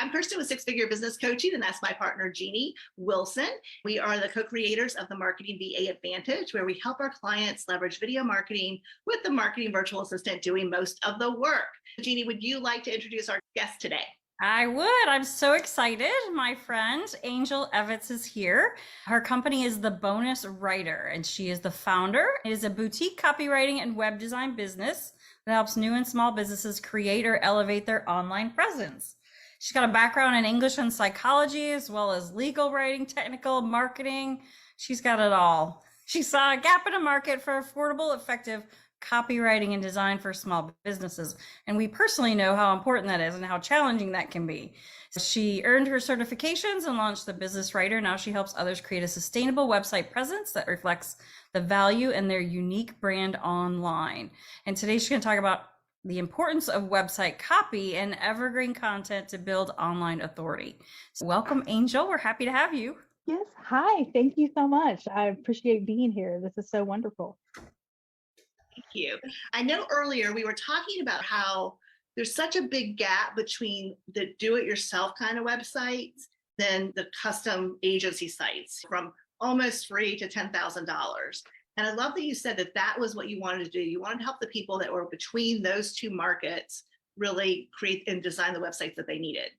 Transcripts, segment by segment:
I'm Kirsten with Six Figure Business Coaching, and that's my partner, Jeanne Willson. We are the co-creators of the Marketing VA Advantage, where we help our clients leverage video marketing with the marketing virtual assistant doing most of the work. Jeanne, would you like to introduce our guest today? I would. I'm so excited. My friend Angel Evans is here. Her company is The Bonus Writer, and she is the founder. It is a boutique copywriting and web design business that helps new and small businesses create or elevate their online presence. She's got a background in English and psychology, as well as legal writing, technical marketing. She's got it all. She saw a gap in a market for affordable, effective copywriting and design for small businesses. And we personally know how important that is and how challenging that can be. She earned her certifications and launched the Business Writer. Now she helps others create a sustainable website presence that reflects the value and their unique brand online. And today she's going to talk about the importance of website copy and evergreen content to build online authority. So welcome, Angel. We're happy to have you. Yes. Hi. Thank you so much. I appreciate being here. This is so wonderful. Thank you. I know earlier we were talking about how there's such a big gap between the do-it-yourself kind of websites than the custom agency sites, from almost free to $10,000. And I love that you said that that was what you wanted to do. You wanted to help the people that were between those two markets really create and design the websites that they needed.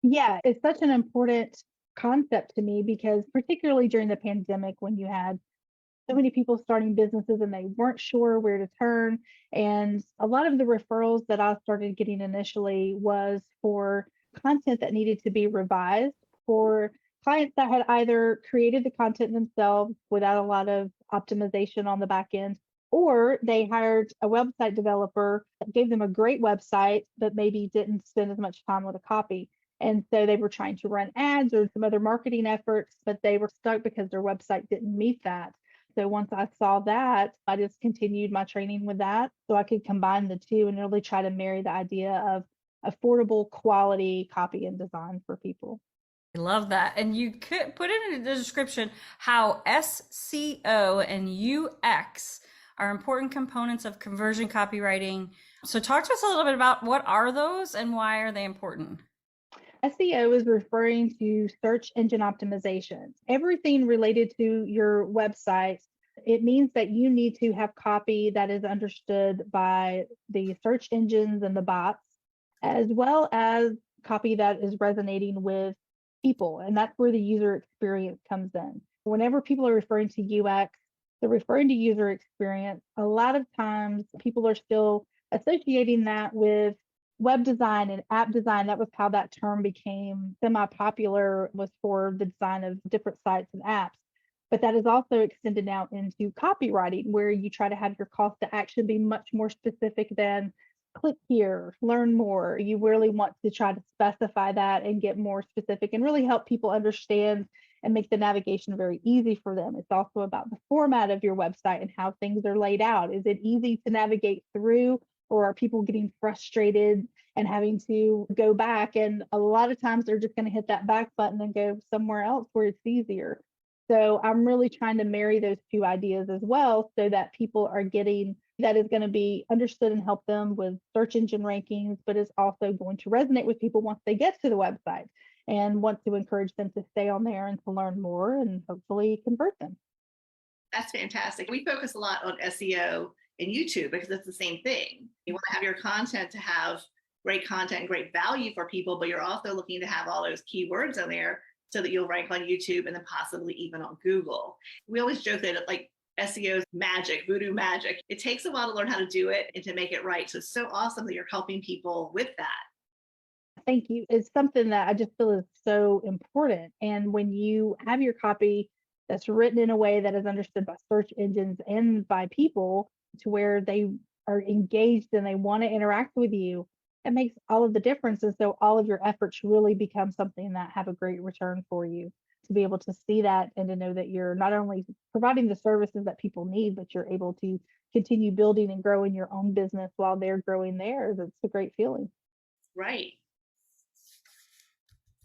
Yeah, it's such an important concept to me because particularly during the pandemic when you had so many people starting businesses and they weren't sure where to turn. And a lot of the referrals that I started getting initially was for content that needed to be revised for clients that had either created the content themselves without a lot of optimization on the back end, or they hired a website developer that gave them a great website, but maybe didn't spend as much time with a copy. And so they were trying to run ads or some other marketing efforts, but they were stuck because their website didn't meet that. So once I saw that, I just continued my training with that so I could combine the two and really try to marry the idea of affordable quality copy and design for people. I love that. And you could put it in the description how SEO and UX are important components of conversion copywriting. So talk to us a little bit about what are those and why are they important? SEO is referring to search engine optimization. Everything related to your website, it means that you need to have copy that is understood by the search engines and the bots, as well as copy that is resonating with people. And that's where the user experience comes in. Whenever people are referring to UX, they're referring to user experience. A lot of times people are still associating that with web design and app design. That was how that term became semi-popular, was for the design of different sites and apps. But that is also extended now into copywriting, where you try to have your call to action be much more specific than click here, learn more. You really want to try to specify that and get more specific and really help people understand and make the navigation very easy for them. It's also about the format of your website and how things are laid out. Is it easy to navigate through? Or are people getting frustrated and having to go back? And a lot of times they're just going to hit that back button and go somewhere else where it's easier. So I'm really trying to marry those two ideas as well so that people are getting that is going to be understood and help them with search engine rankings, but is also going to resonate with people once they get to the website and want to encourage them to stay on there and to learn more and hopefully convert them. That's fantastic. We focus a lot on SEO and YouTube because it's the same thing. You want to have your content to have great content and great value for people, but you're also looking to have all those keywords on there so that you'll rank on YouTube and then possibly even on Google. We always joke that like SEO is magic, voodoo magic. It takes a while to learn how to do it and to make it right. So it's so awesome that you're helping people with that. Thank you. It's something that I just feel is so important. And when you have your copy that's written in a way that is understood by search engines and by people to where they are engaged and they want to interact with you, it makes all of the difference. And so all of your efforts really become something that have a great return for you, to be able to see that and to know that you're not only providing the services that people need, but you're able to continue building and growing your own business while they're growing theirs. It's a great feeling. Right.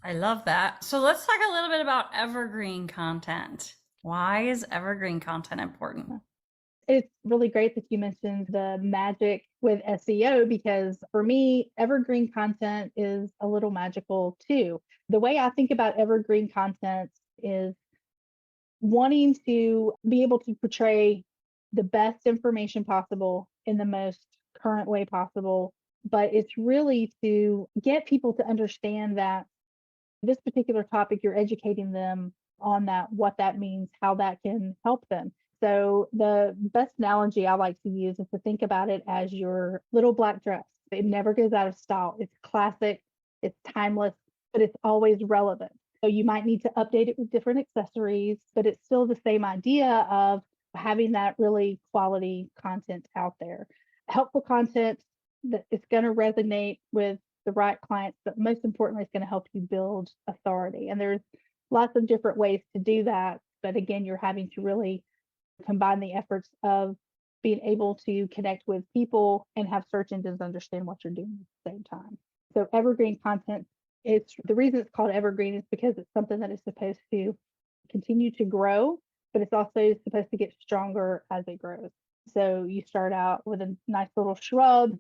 I love that. So let's talk a little bit about evergreen content. Why is evergreen content important? It's really great that you mentioned the magic with SEO because for me, evergreen content is a little magical too. The way I think about evergreen content is wanting to be able to portray the best information possible in the most current way possible. But it's really to get people to understand that this particular topic, you're educating them on that, what that means, how that can help them. So the best analogy I like to use is to think about it as your little black dress. It never goes out of style. It's classic, it's timeless, but it's always relevant. So you might need to update it with different accessories, but it's still the same idea of having that really quality content out there. Helpful content that is going to resonate with the right clients, but most importantly, it's going to help you build authority. And there's lots of different ways to do that. But again, you're having to really combine the efforts of being able to connect with people and have search engines understand what you're doing at the same time. So evergreen content, it's the reason it's called evergreen is because it's something that is supposed to continue to grow, but it's also supposed to get stronger as it grows. So you start out with a nice little shrub,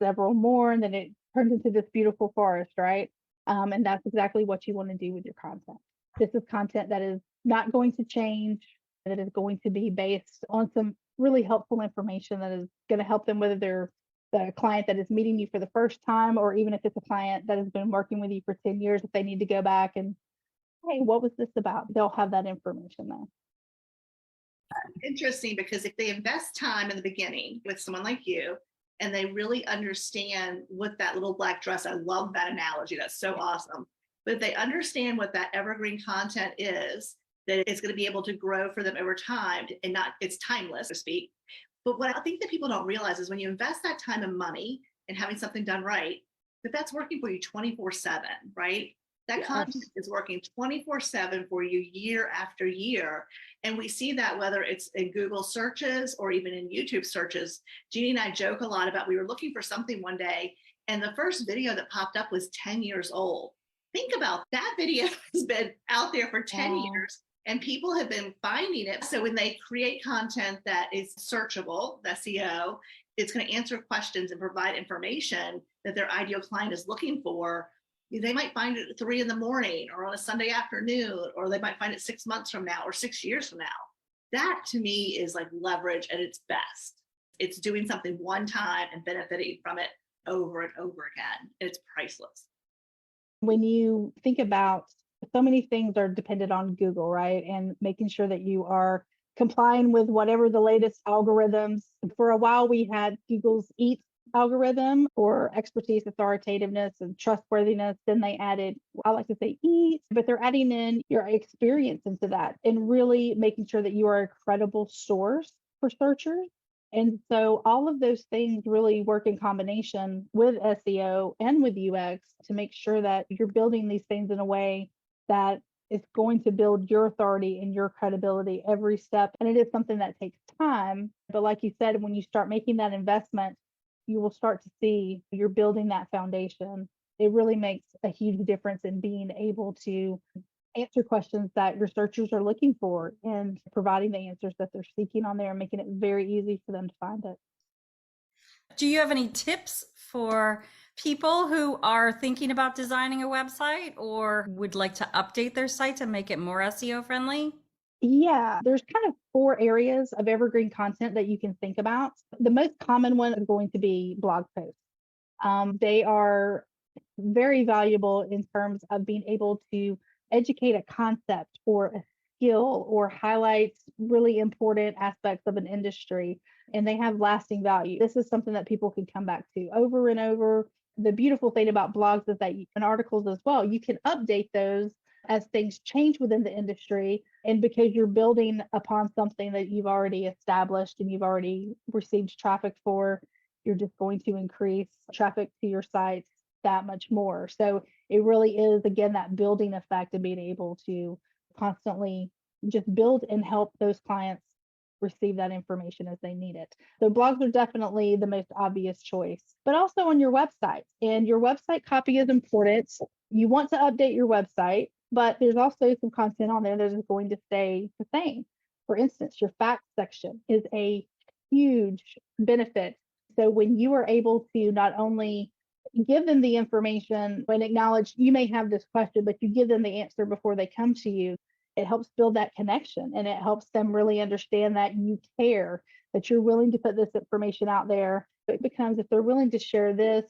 several more, and then it turns into this beautiful forest, right? And that's exactly what you want to do with your content. This is content that is not going to change, that is going to be based on some really helpful information that is going to help them, whether they're the client that is meeting you for the first time, or even if it's a client that has been working with you for 10 years, if they need to go back and, hey, what was this about? They'll have that information there. Interesting, because if they invest time in the beginning with someone like you, and they really understand what that little black dress, I love that analogy. That's so awesome. But if they understand what that evergreen content is, that it's going to be able to grow for them over time and not, it's timeless, so to speak. But what I think that people don't realize is when you invest that time and money in having something done right, that's working for you 24/7, right? That Yes. content is working 24/7 for you year after year. And we see that whether it's in Google searches or even in YouTube searches. Jeanne and I joke a lot about we were looking for something one day, and the first video that popped up was 10 years old. Think about that video has been out there for 10 years. And people have been finding it. So when they create content that is searchable, the SEO, it's going to answer questions and provide information that their ideal client is looking for. They might find it at 3 a.m. or on a Sunday afternoon, or they might find it 6 months from now or 6 years from now. That to me is like leverage at its best. It's doing something one time and benefiting from it over and over again. It's priceless. When you think about so many things are dependent on Google, right? And making sure that you are complying with whatever the latest algorithms. For a while, we had Google's EAT algorithm for expertise, authoritativeness, and trustworthiness. Then they added, I like to say EAT, but they're adding in your experience into that and really making sure that you are a credible source for searchers. And so all of those things really work in combination with SEO and with UX to make sure that you're building these things in a way that is going to build your authority and your credibility every step. And it is something that takes time. But like you said, when you start making that investment, you will start to see you're building that foundation. It really makes a huge difference in being able to answer questions that your searchers are looking for and providing the answers that they're seeking on there and making it very easy for them to find it. Do you have any tips for people who are thinking about designing a website or would like to update their site to make it more SEO friendly? Yeah, there's kind of 4 areas of evergreen content that you can think about. The most common one is going to be blog posts. They are very valuable in terms of being able to educate a concept or a skill or highlight really important aspects of an industry, and they have lasting value. This is something that people can come back to over and over. The beautiful thing about blogs is that and articles as well, you can update those as things change within the industry. And because you're building upon something that you've already established and you've already received traffic for, you're just going to increase traffic to your sites that much more. So it really is, again, that building effect of being able to constantly just build and help those clients receive that information as they need it. So blogs are definitely the most obvious choice, but also on your website. And your website copy is important. You want to update your website, but there's also some content on there that is going to stay the same. For instance, your facts section is a huge benefit. So when you are able to not only give them the information and acknowledge you may have this question, but you give them the answer before they come to you, it helps build that connection, and it helps them really understand that you care, that you're willing to put this information out there. It becomes, if they're willing to share this,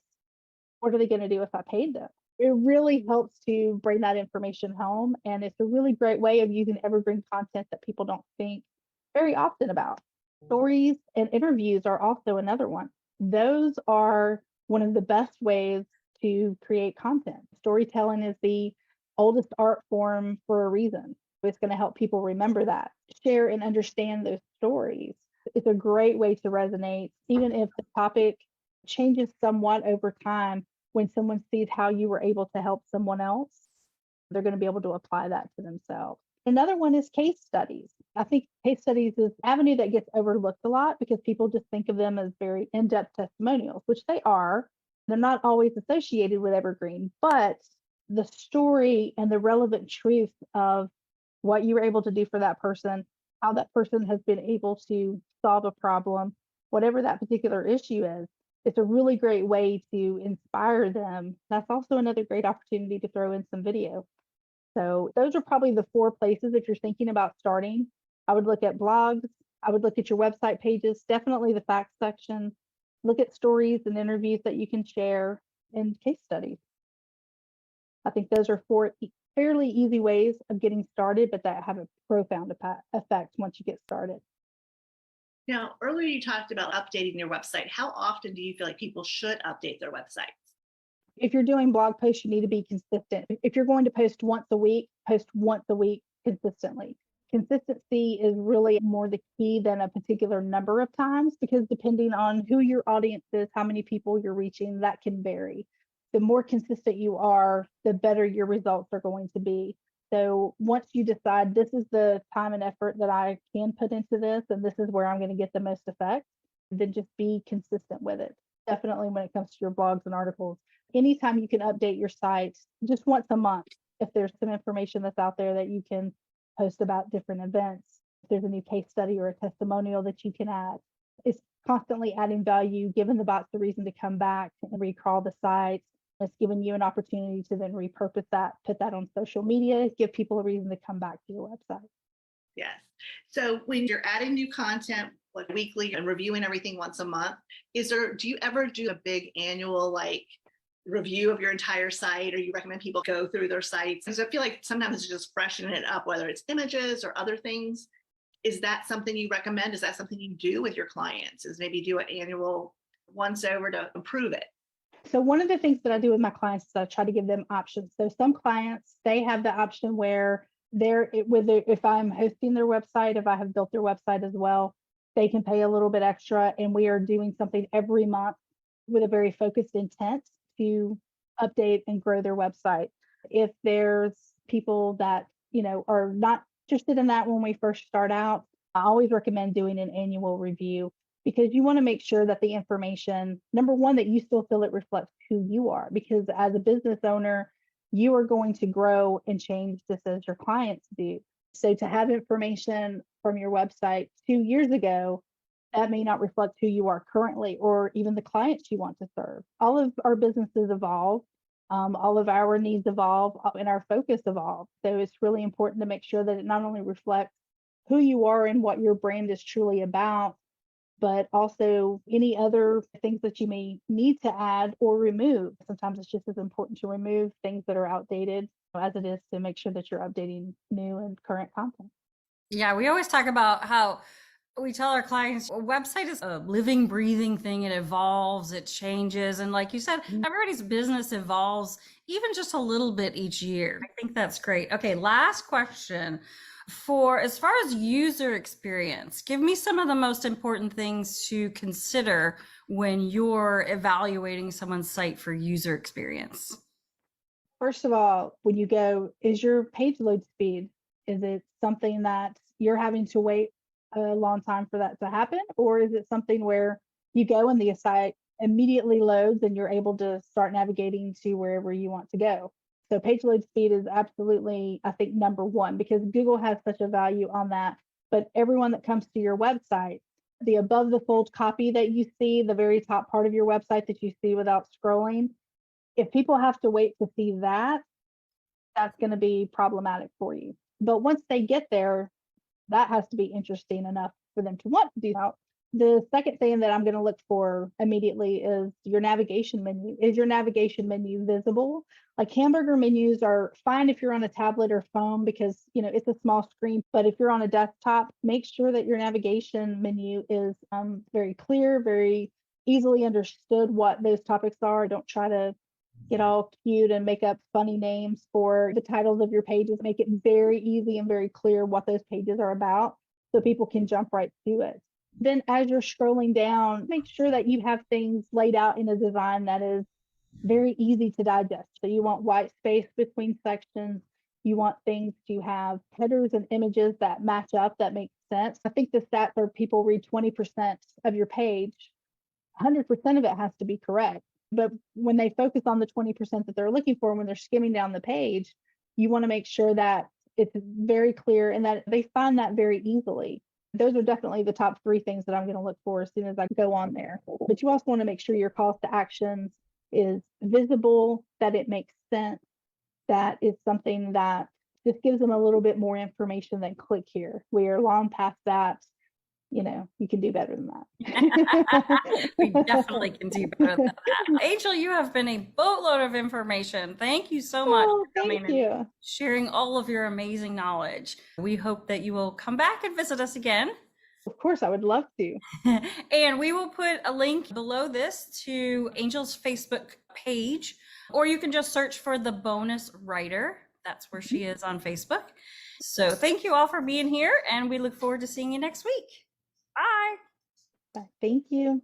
what are they going to do if I paid them? It really helps to bring that information home. And it's a really great way of using evergreen content that people don't think very often about. Stories and interviews are also another one. Those are one of the best ways to create content. Storytelling is the oldest art form for a reason. It's going to help people remember that, share and understand those stories. It's a great way to resonate, even if the topic changes somewhat over time. When someone sees how you were able to help someone else, they're going to be able to apply that to themselves. Another one is case studies. I think case studies is an avenue that gets overlooked a lot because people just think of them as very in-depth testimonials, which they are. They're not always associated with Evergreen, but the story and the relevant truth of what you were able to do for that person, how that person has been able to solve a problem, whatever that particular issue is, it's a really great way to inspire them. That's also another great opportunity to throw in some video. So those are probably the 4 places if you're thinking about starting. I would look at blogs. I would look at your website pages, definitely the facts section. Look at stories and interviews that you can share, and case studies. I think those are 4 fairly easy ways of getting started, but that have a profound effect once you get started. Now, earlier you talked about updating your website. How often do you feel like people should update their websites? If you're doing blog posts, you need to be consistent. If you're going to post once a week consistently. Consistency is really more the key than a particular number of times, because depending on who your audience is, how many people you're reaching, that can vary. The more consistent you are, the better your results are going to be. So once you decide this is the time and effort that I can put into this, and this is where I'm going to get the most effect, then just be consistent with it. Definitely when it comes to your blogs and articles. Anytime you can update your site, just once a month, if there's some information that's out there that you can post about different events, if there's a new case study or a testimonial that you can add. It's constantly adding value, giving the bots the reason to come back and recrawl the site. It's giving you an opportunity to then repurpose that, put that on social media, give people a reason to come back to your website. Yes. So when you're adding new content like weekly and reviewing everything once a month, do you ever do a big annual review of your entire site, or you recommend people go through their sites? Because I feel like sometimes it's just freshening it up, whether it's images or other things. Is that something you recommend? Is that something you do with your clients? Is maybe do an annual once over to improve it? So one of the things that I do with my clients is I try to give them options. So some clients, they have the option where if I'm hosting their website, if I have built their website as well, they can pay a little bit extra, and we are doing something every month with a very focused intent to update and grow their website. If there's people that, are not interested in that when we first start out, I always recommend doing an annual review, because you want to make sure that the information, number one, that you still feel it reflects who you are, because as a business owner, you are going to grow and change just as your clients do. So to have information from your website 2 years ago, that may not reflect who you are currently, or even the clients you want to serve. All of our businesses evolve, all of our needs evolve, and our focus evolves. So it's really important to make sure that it not only reflects who you are and what your brand is truly about, but also any other things that you may need to add or remove. Sometimes it's just as important to remove things that are outdated as it is to make sure that you're updating new and current content. Yeah, we always talk about how we tell our clients a website is a living, breathing thing. It evolves, it changes. And like you said, everybody's business evolves even just a little bit each year. I think that's great. Okay, last question. For as far as user experience, give me some of the most important things to consider when you're evaluating someone's site for user experience. First of all, when you go, is your page load speed? Is it something that you're having to wait a long time for that to happen? Or is it something where you go and the site immediately loads and you're able to start navigating to wherever you want to go? So page load speed is absolutely, I think, number one, because Google has such a value on that. but everyone that comes to your website, the above the fold copy that you see, the very top part of your website that you see without scrolling, if people have to wait to see that, that's going to be problematic for you. But once they get there, that has to be interesting enough for them to want to do that. The second thing that I'm going to look for immediately is your navigation menu. Is your navigation menu visible? Like hamburger menus are fine if you're on a tablet or phone because, you know, it's a small screen. But if you're on a desktop, make sure that your navigation menu is very clear, very easily understood what those topics are. Don't try to get all cute and make up funny names for the titles of your pages. Make it very easy and very clear what those pages are about so people can jump right to it. Then as you're scrolling down, make sure that you have things laid out in a design that is very easy to digest. So you want white space between sections. You want things to have headers and images that match up, that make sense. I think the stats are people read 20% of your page. 100% of it has to be correct. But when they focus on the 20% that they're looking for, when they're skimming down the page, you want to make sure that it's very clear and that they find that very easily. Those are definitely the top 3 things that I'm going to look for as soon as I go on there. But you also want to make sure your calls to actions is visible, that it makes sense, that it's something that just gives them a little bit more information than click here. We are long past that. You know, you can do better than that. We definitely can do better than that. Angel, you have been a boatload of information. Thank you so much for coming and sharing all of your amazing knowledge. We hope that you will come back and visit us again. Of course, I would love to. And we will put a link below this to Angel's Facebook page, or you can just search for The Bonus Writer. That's where she is on Facebook. So thank you all for being here, and we look forward to seeing you next week. Bye. Thank you.